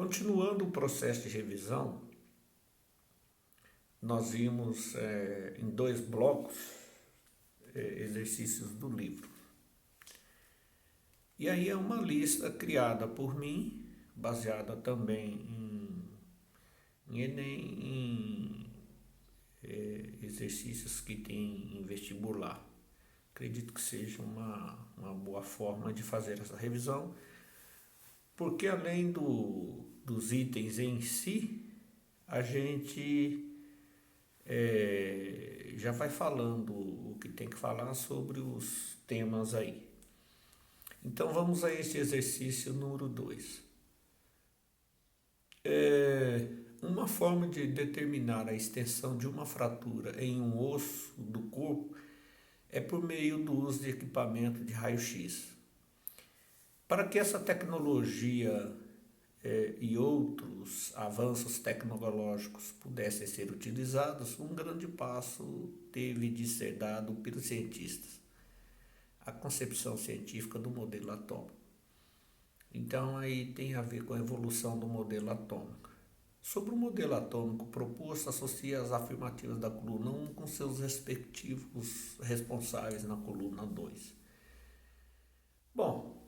Continuando o processo de revisão, nós vimos em dois blocos exercícios do livro. E aí é uma lista criada por mim, baseada também em Enem, exercícios que tem em vestibular. Acredito que seja uma boa forma de fazer essa revisão, porque além dos itens em si, a gente já vai falando o que tem que falar sobre os temas aí. Então vamos a este exercício número 2. Uma forma de determinar a extensão de uma fratura em um osso do corpo é por meio do uso de equipamento de raio-x. Para que essa tecnologia e outros avanços tecnológicos pudessem ser utilizados, um grande passo teve de ser dado pelos cientistas: a concepção científica do modelo atômico. Então aí tem a ver com a evolução do modelo atômico. Sobre o modelo atômico proposto, associa as afirmativas da coluna 1 com seus respectivos responsáveis na coluna 2. Bom,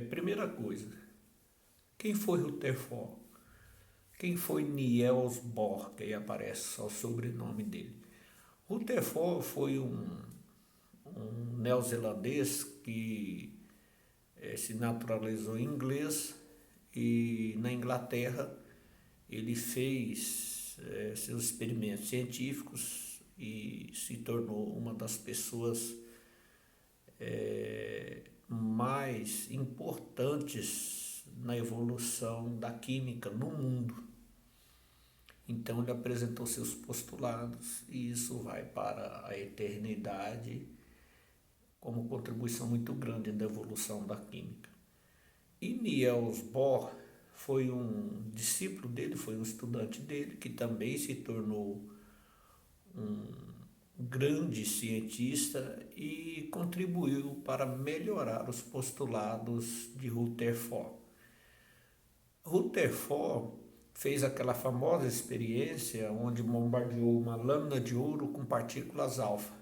primeira coisa, quem foi Rutherford? Quem foi Niels Bohr, que aí aparece só o sobrenome dele? Rutherford foi um neozelandês que se naturalizou inglês e na Inglaterra ele fez seus experimentos científicos e se tornou uma das pessoas mais importantes na evolução da química no mundo. Então ele apresentou seus postulados e isso vai para a eternidade como contribuição muito grande na evolução da química. E Niels Bohr foi um discípulo dele, foi um estudante dele, que também se tornou um grande cientista e contribuiu para melhorar os postulados de Rutherford. Rutherford fez aquela famosa experiência onde bombardeou uma lâmina de ouro com partículas alfa.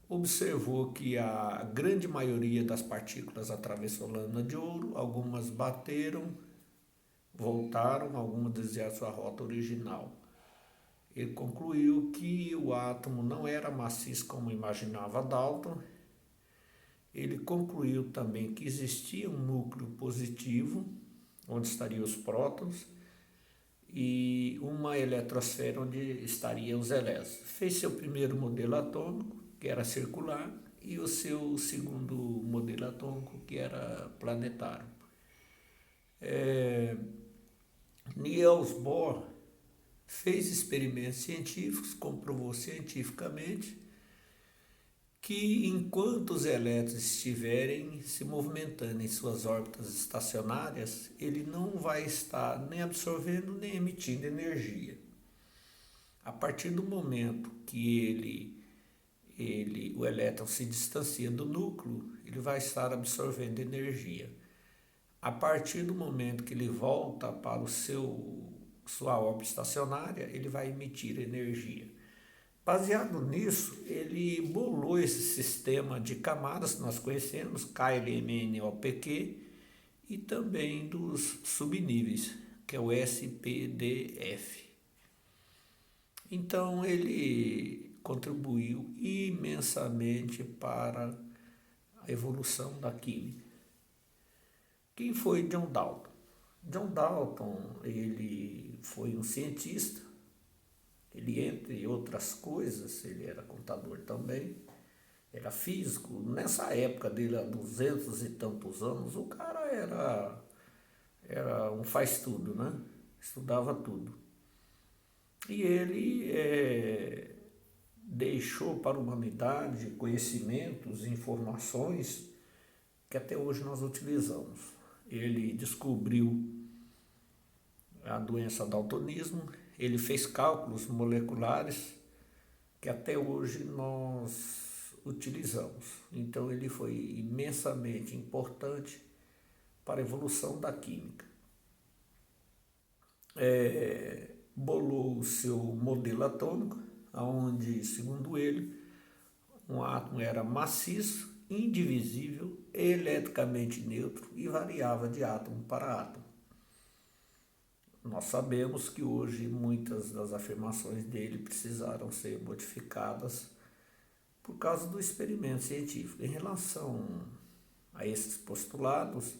Observou que a grande maioria das partículas atravessou a lâmina de ouro, algumas bateram, voltaram, algumas desviaram sua rota original. Ele concluiu que o átomo não era maciço como imaginava Dalton. Ele concluiu também que existia um núcleo positivo, onde estariam os prótons, e uma eletrosfera onde estariam os elétrons. Fez seu primeiro modelo atômico, que era circular, e o seu segundo modelo atômico, que era planetário. Niels Bohr fez experimentos científicos, comprovou cientificamente que enquanto os elétrons estiverem se movimentando em suas órbitas estacionárias, ele não vai estar nem absorvendo nem emitindo energia. A partir do momento que o elétron se distancia do núcleo, ele vai estar absorvendo energia. A partir do momento que ele volta para sua órbita estacionária, ele vai emitir energia. Baseado nisso, ele bolou esse sistema de camadas que nós conhecemos, KLMNOPQ, e também dos subníveis, que é o SPDF. Então ele contribuiu imensamente para a evolução da química. Quem foi John Dalton? John Dalton, ele foi um cientista. Ele, entre outras coisas, ele era contador também, era físico. Nessa época dele, há 200 e tantos anos, o cara era um faz-tudo, né? Estudava tudo. E ele deixou para a humanidade conhecimentos, informações que até hoje nós utilizamos. Ele descobriu a doença daltonismo, ele fez cálculos moleculares que até hoje nós utilizamos. Então ele foi imensamente importante para a evolução da química. Bolou o seu modelo atômico, onde, segundo ele, um átomo era maciço, indivisível, eletricamente neutro e variava de átomo para átomo. Nós sabemos que hoje muitas das afirmações dele precisaram ser modificadas por causa do experimento científico. Em relação a esses postulados,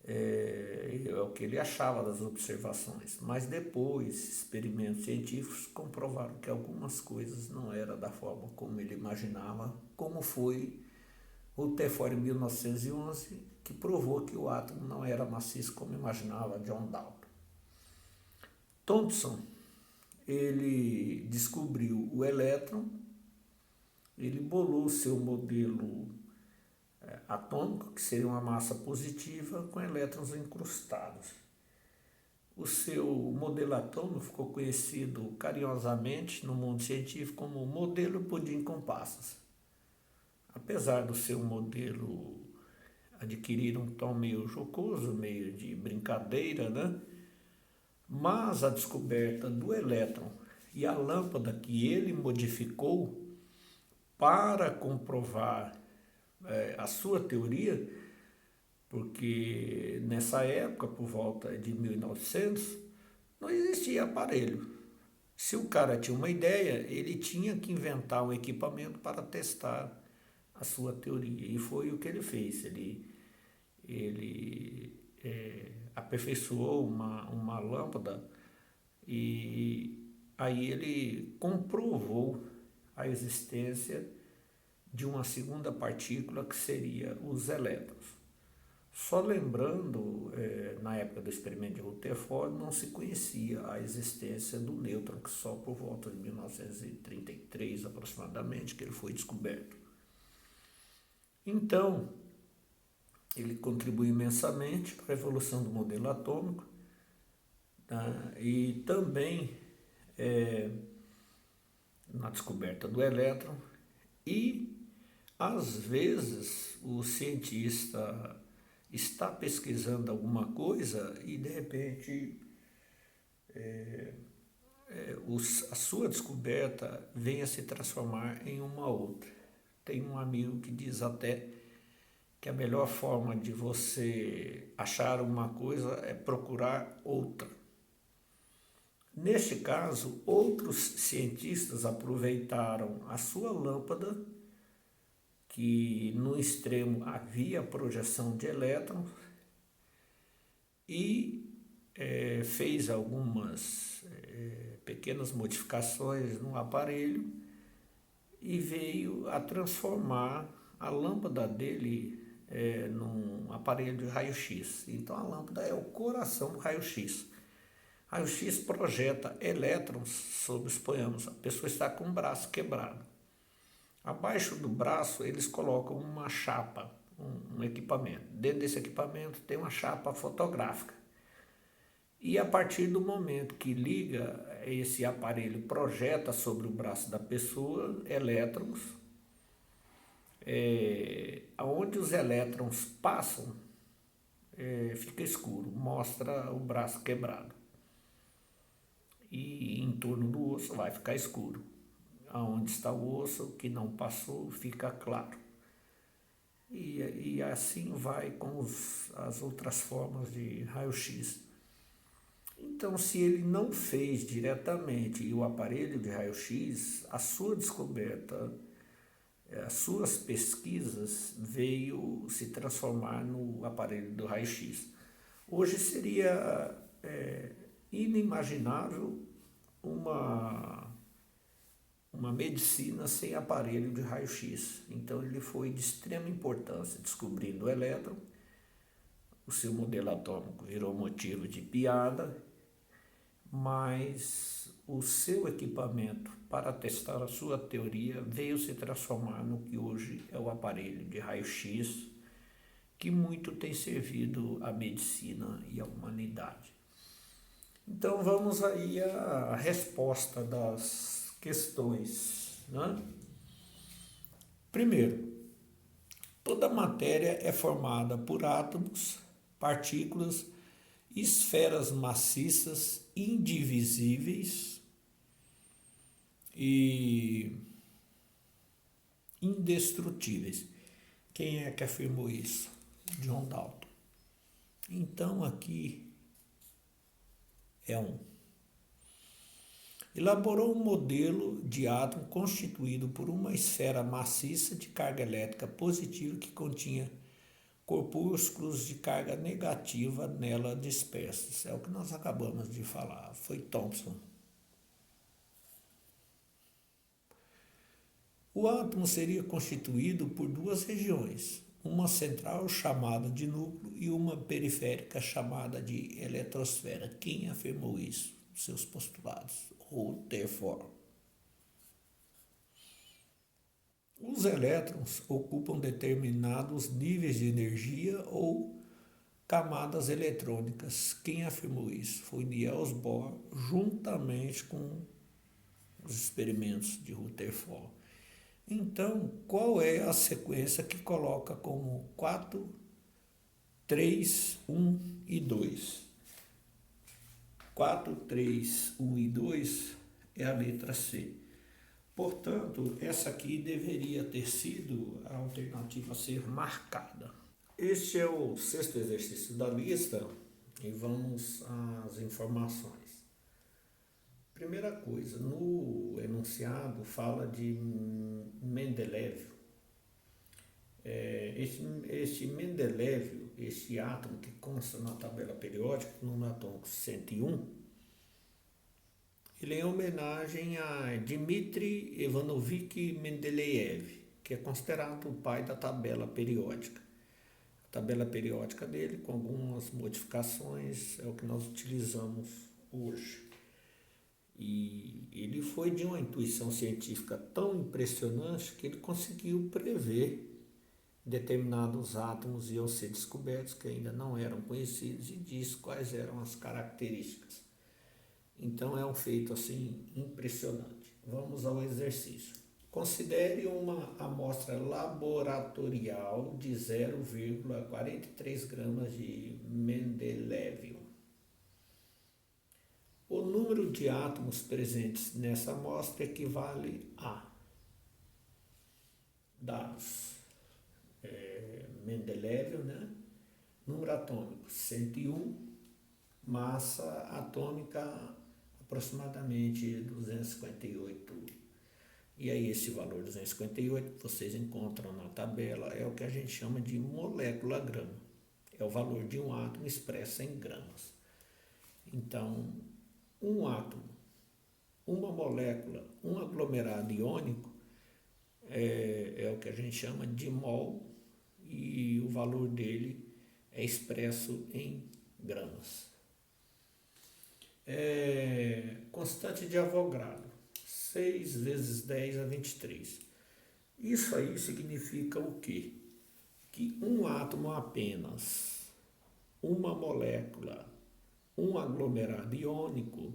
é o que ele achava das observações, mas depois experimentos científicos comprovaram que algumas coisas não eram da forma como ele imaginava, como foi o Tefort em 1911, que provou que o átomo não era maciço como imaginava John Dalton. Thomson, ele descobriu o elétron, ele bolou o seu modelo atômico, que seria uma massa positiva com elétrons incrustados. O seu modelo atômico ficou conhecido carinhosamente no mundo científico como modelo pudim com passas. Apesar do seu modelo adquirir um tom meio jocoso, meio de brincadeira, né? Mas a descoberta do elétron e a lâmpada que ele modificou para comprovar a sua teoria, porque nessa época, por volta de 1900, não existia aparelho. Se o cara tinha uma ideia, ele tinha que inventar um equipamento para testar a sua teoria. E foi o que ele fez. Ele aperfeiçoou uma lâmpada e aí ele comprovou a existência de uma segunda partícula que seria os elétrons. Só lembrando, na época do experimento de Rutherford não se conhecia a existência do nêutron, que só por volta de 1933 aproximadamente que ele foi descoberto. Então, ele contribuiu imensamente para a evolução do modelo atômico, tá? E também na descoberta do elétron e às vezes o cientista está pesquisando alguma coisa e de repente a sua descoberta vem a se transformar em uma outra. Tem um amigo que diz até que a melhor forma de você achar uma coisa é procurar outra. Neste caso, outros cientistas aproveitaram a sua lâmpada, que no extremo havia projeção de elétrons, e fez algumas pequenas modificações no aparelho e veio a transformar a lâmpada dele num aparelho de raio-x. Então a lâmpada é o coração do raio-x. Raio-x projeta elétrons sobre, suponhamos, a pessoa está com o braço quebrado. Abaixo do braço eles colocam uma chapa, um equipamento. Dentro desse equipamento tem uma chapa fotográfica. E a partir do momento que liga, esse aparelho projeta sobre o braço da pessoa elétrons, onde os elétrons passam, fica escuro, mostra o braço quebrado. E em torno do osso vai ficar escuro. Onde está o osso que não passou, fica claro. E assim vai com as outras formas de raio-x. Então, se ele não fez diretamente o aparelho de raio-x, a sua descoberta, as suas pesquisas veio se transformar no aparelho do raio-x. Hoje seria inimaginável uma medicina sem aparelho de raio-x. Então ele foi de extrema importância descobrindo o elétron. O seu modelo atômico virou motivo de piada, mas o seu equipamento para testar a sua teoria veio se transformar no que hoje é o aparelho de raio-x, que muito tem servido à medicina e à humanidade. Então vamos aí à resposta das questões, né? Primeiro, toda matéria é formada por átomos partículas, esferas maciças indivisíveis e indestrutíveis. Quem é que afirmou isso? John Dalton. Então aqui é elaborou um modelo de átomo constituído por uma esfera maciça de carga elétrica positiva que continha corpúsculos de carga negativa nela dispersos. É o que nós acabamos de falar. Foi Thomson. O átomo seria constituído por duas regiões, uma central chamada de núcleo e uma periférica chamada de eletrosfera. Quem afirmou isso? Seus postulados. Rutherford. Os elétrons ocupam determinados níveis de energia ou camadas eletrônicas. Quem afirmou isso? Foi Niels Bohr, juntamente com os experimentos de Rutherford. Então, qual é a sequência que coloca como 4, 3, 1 e 2? 4, 3, 1 e 2 é a letra C. Portanto, essa aqui deveria ter sido a alternativa a ser marcada. Este é o sexto exercício da lista e vamos às informações. Primeira coisa, no enunciado fala de Mendeleev. Este Mendeleev, este átomo que consta na tabela periódica, no número atômico 101, ele é em homenagem a Dmitri Ivanovich Mendeleev, que é considerado o pai da tabela periódica. A tabela periódica dele, com algumas modificações, é o que nós utilizamos hoje. E ele foi de uma intuição científica tão impressionante que ele conseguiu prever determinados átomos iam ser descobertos que ainda não eram conhecidos e disse quais eram as características. Então é um feito assim impressionante. Vamos ao exercício. Considere uma amostra laboratorial de 0,43 gramas de Mendeleev. O número de átomos presentes nessa amostra equivale a dados Mendeleev, número atômico 101, massa atômica aproximadamente 258. E aí esse valor 258 vocês encontram na tabela, é o que a gente chama de molécula grama. É o valor de um átomo expresso em gramas. Então, um átomo, uma molécula, um aglomerado iônico é o que a gente chama de mol e o valor dele é expresso em gramas. Constante de Avogadro, 6 vezes 10 a 23. Isso aí significa o quê? Que um átomo apenas, uma molécula, um aglomerado iônico,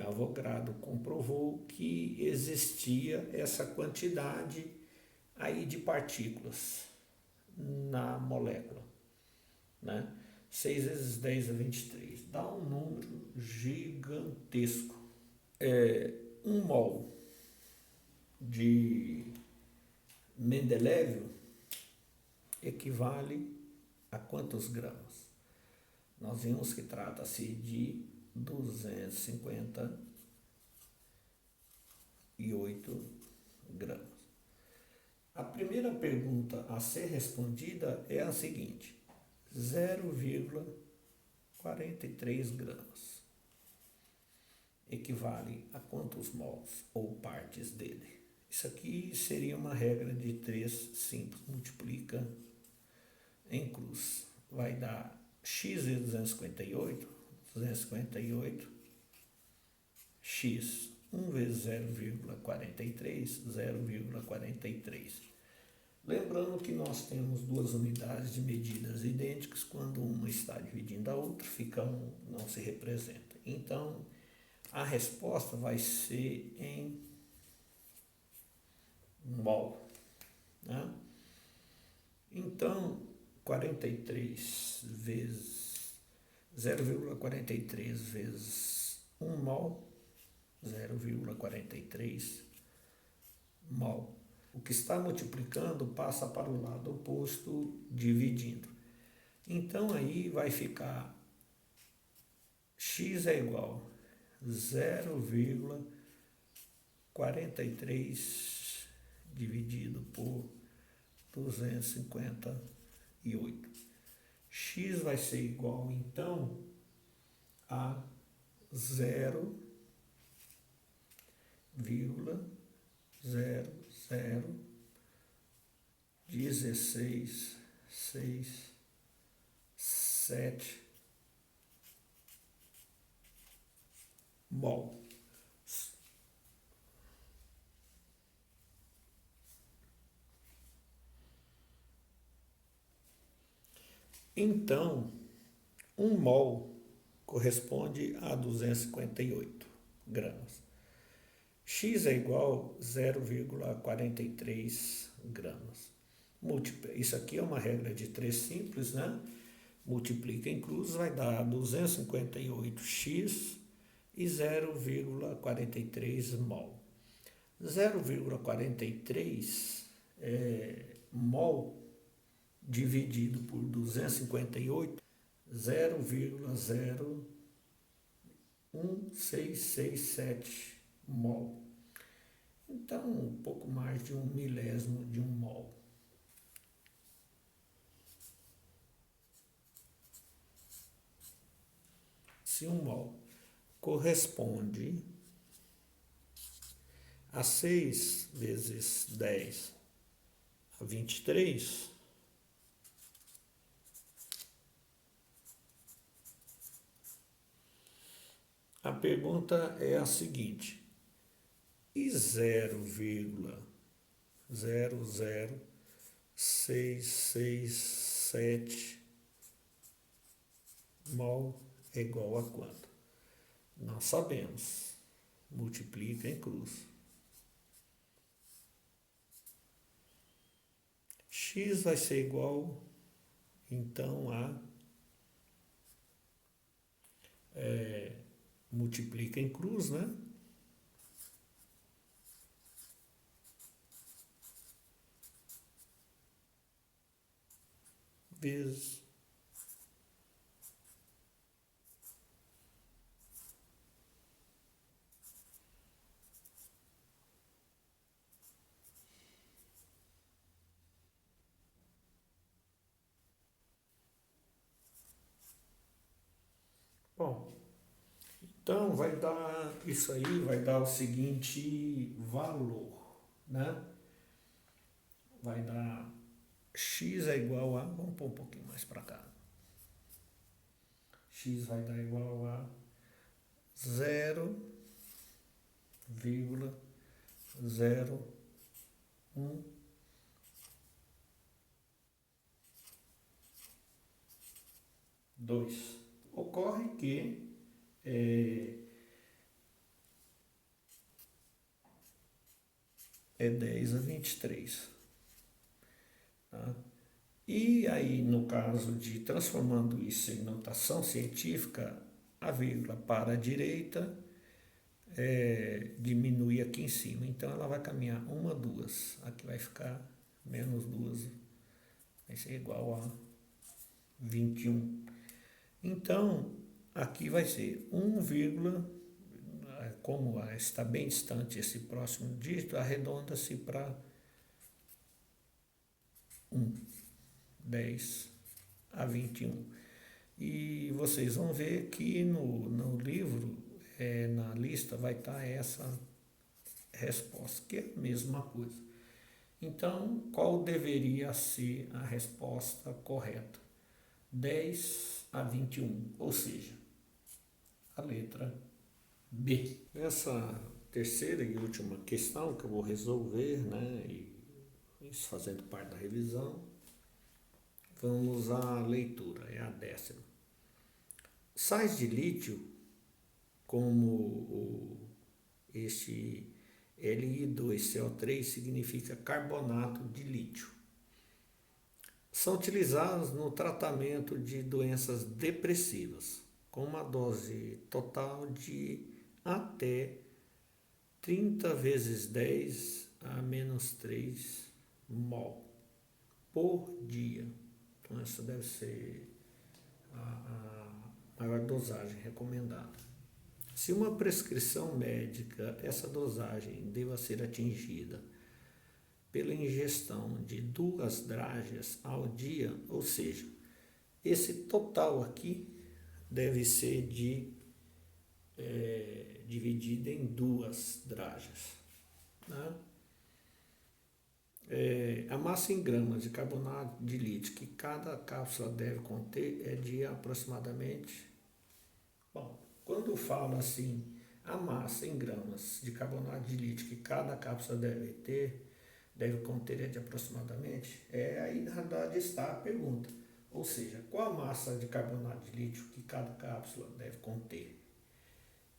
Avogadro comprovou que existia essa quantidade aí de partículas na molécula, 6 vezes 10 a 23, dá um número gigantesco. 1 mol de Mendeleev equivale a quantos gramas? Nós vimos que trata-se de 258 gramas. A primeira pergunta a ser respondida é a seguinte: 0,43 gramas equivale a quantos mols ou partes dele? Isso aqui seria uma regra de 3 simples. Multiplica em cruz. Vai dar x vezes 258, x 1 vezes 0,43. Lembrando que nós temos duas unidades de medidas idênticas, quando uma está dividindo a outra, fica não se representa. Então, a resposta vai ser em mol. Então, 43 vezes 0,43 vezes 1 mol, 0,43 mol. O que está multiplicando passa para o lado oposto, dividindo. Então aí vai ficar x é igual a 0,43 dividido por 258. X vai ser igual, então, a 0,001667 mol. Então, 1 mol corresponde a 258 gramas. X é igual a 0,43 gramas. Isso aqui é uma regra de 3 simples, né? Multiplica em cruz, vai dar 258x e 0,43 mol. 0,43 mol dividido por 258, 0,01667 mol. Então, um pouco mais de 1 milésimo de 1 mol. Se 1 mol corresponde a 6 vezes 10 a 23, a pergunta é a seguinte: e 0,00667 mol é igual a quanto? Não sabemos. Multiplica em cruz. X vai ser igual, então, a multiplica em cruz, né? Vezes bom, então vai dar isso aí, vai dar o seguinte valor, né? Vai dar x é igual a, vamos pôr um pouquinho mais para cá. X vai dar igual a 0,0112. Ocorre que é 10 a 23. Tá? E aí, no caso de transformando isso em notação científica, a vírgula para a direita diminui aqui em cima. Então, ela vai caminhar 1, 2. Aqui vai ficar menos 2. Vai ser igual a 21. Então, aqui vai ser 1, como está bem distante esse próximo dígito, arredonda-se para 1, 10 a 21. E vocês vão ver que no livro, na lista, vai estar essa resposta, que é a mesma coisa. Então, qual deveria ser a resposta correta? 10 a 21, ou seja, a letra B. Essa terceira e última questão que eu vou resolver, né, e isso fazendo parte da revisão, vamos à leitura, é a 10ª. Sais de lítio, como este Li2CO3 significa carbonato de lítio. são utilizados no tratamento de doenças depressivas, com uma dose total de até 30 vezes 10 a menos 3 mol por dia. Então essa deve ser a maior dosagem recomendada. Se uma prescrição médica, essa dosagem deva ser atingida pela ingestão de 2 dragas ao dia, ou seja, esse total aqui deve ser dividido em 2 dragas. Né? A massa em gramas de carbonato de lítio que cada cápsula deve conter é de aproximadamente... Bom, quando eu falo assim, a massa em gramas de carbonato de lítio que cada cápsula deve conter é de aproximadamente, aí na verdade está a pergunta. Ou seja, qual a massa de carbonato de lítio que cada cápsula deve conter?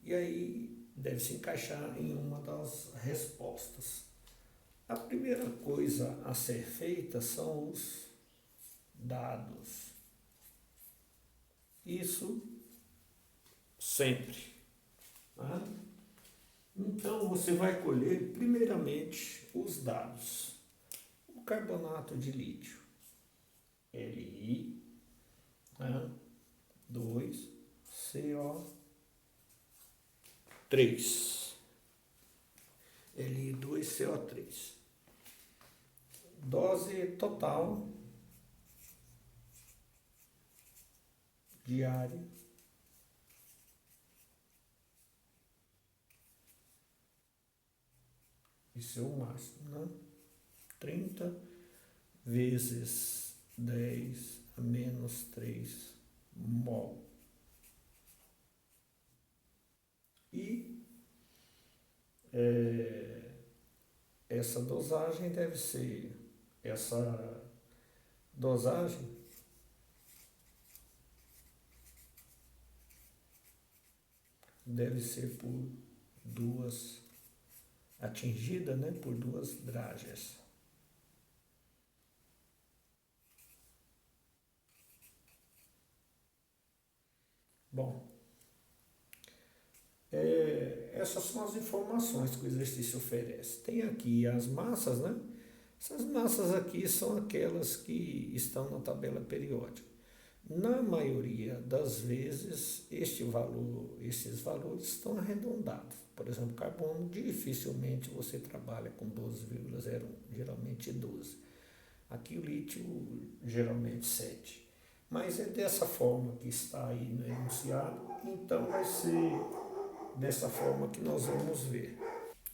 E aí deve se encaixar em uma das respostas. A primeira coisa a ser feita são os dados. Isso sempre. Tá? Então você vai colher primeiramente os dados. O carbonato de lítio, Li, né? 2CO3. Li2CO3. Dose total diária isso é o máximo, né? 30 vezes 10 a menos 3 mol. E essa dosagem deve ser, por atingida, né, por 2 dragas. Bom, essas são as informações que o exercício oferece. Tem aqui as massas, né? Essas massas aqui são aquelas que estão na tabela periódica. Na maioria das vezes, esses valores estão arredondados. Por exemplo, carbono, dificilmente você trabalha com 12,01, geralmente 12. Aqui o lítio, geralmente 7. Mas é dessa forma que está aí no enunciado, então vai ser dessa forma que nós vamos ver.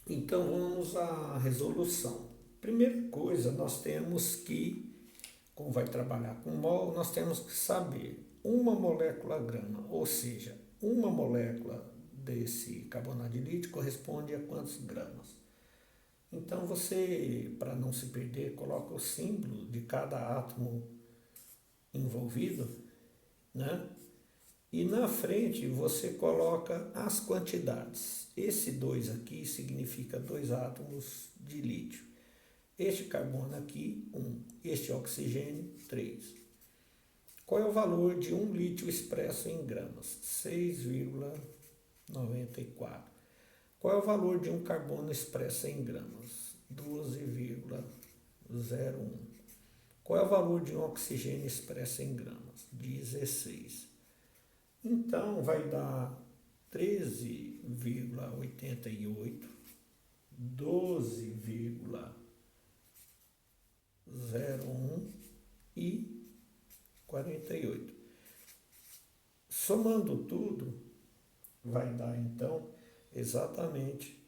Então vamos à resolução. Primeira coisa, nós temos que, como vai trabalhar com mol, nós temos que saber uma molécula grama, ou seja, uma molécula desse carbonato de lítio corresponde a quantos gramas. Então você, para não se perder, coloca o símbolo de cada átomo envolvido, né? E na frente você coloca as quantidades. Esse 2 aqui significa 2 átomos de lítio. Este carbono aqui, 1. Este oxigênio, 3. Qual é o valor de 1 lítio expresso em gramas? 6,94. Qual é o valor de um carbono expresso em gramas? 12,01. Qual é o valor de um oxigênio expresso em gramas? 16. Então, vai dar 13,88, 12,01 e 48. Somando tudo, vai dar, então, exatamente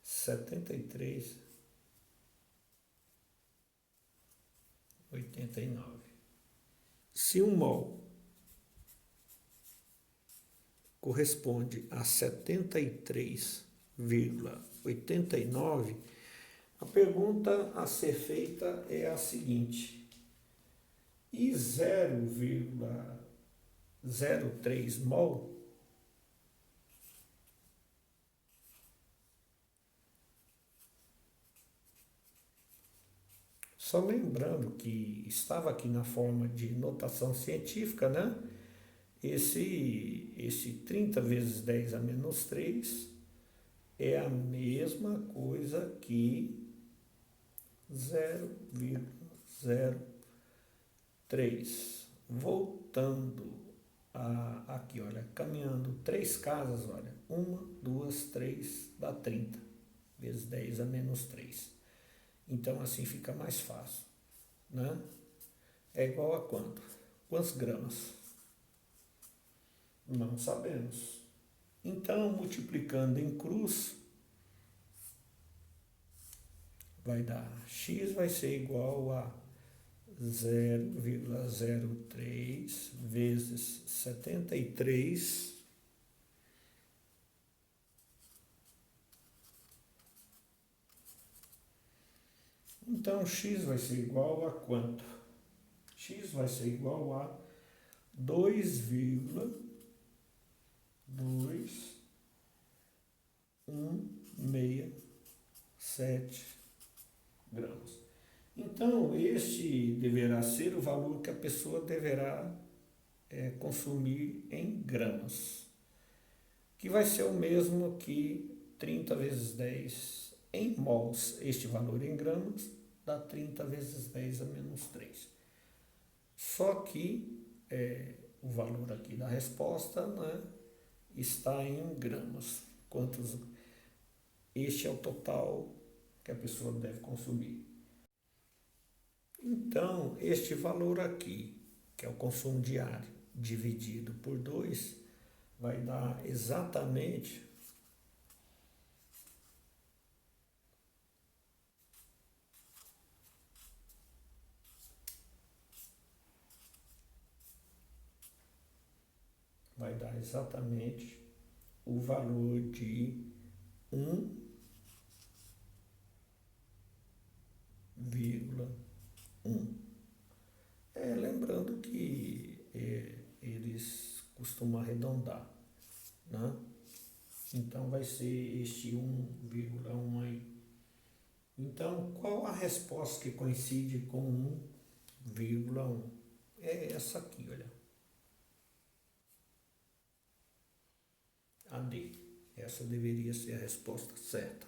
73,89. Se um mol corresponde a 73,89, a pergunta a ser feita é a seguinte: e 0,03 mol Só lembrando que estava aqui na forma de notação científica, né? Esse 30 vezes 10 a menos 3 é a mesma coisa que 0,03. Voltando aqui, olha, caminhando 3 casas, olha, 1, 2, 3, dá 30 vezes 10 a menos 3. Então assim fica mais fácil, né? É igual a quanto? Quantos gramas? Não sabemos. Então, multiplicando em cruz, vai dar x vai ser igual a 0,03 vezes 73. Então, x vai ser igual a quanto? X vai ser igual a 2,167 gramas. Então, este deverá ser o valor que a pessoa deverá consumir em gramas, que vai ser o mesmo que 30 vezes 10 em mols. Este valor em gramas dá 30 vezes 10 a menos 3. Só que o valor aqui da resposta, né, está em gramas. Quantos? Este é o total que a pessoa deve consumir. Então, este valor aqui, que é o consumo diário, dividido por 2, vai dar exatamente o valor de 1,1. Lembrando que eles costumam arredondar, né? Então vai ser este 1,1 aí. Então, qual a resposta que coincide com 1,1? É essa aqui, olha. A D. Essa deveria ser a resposta certa.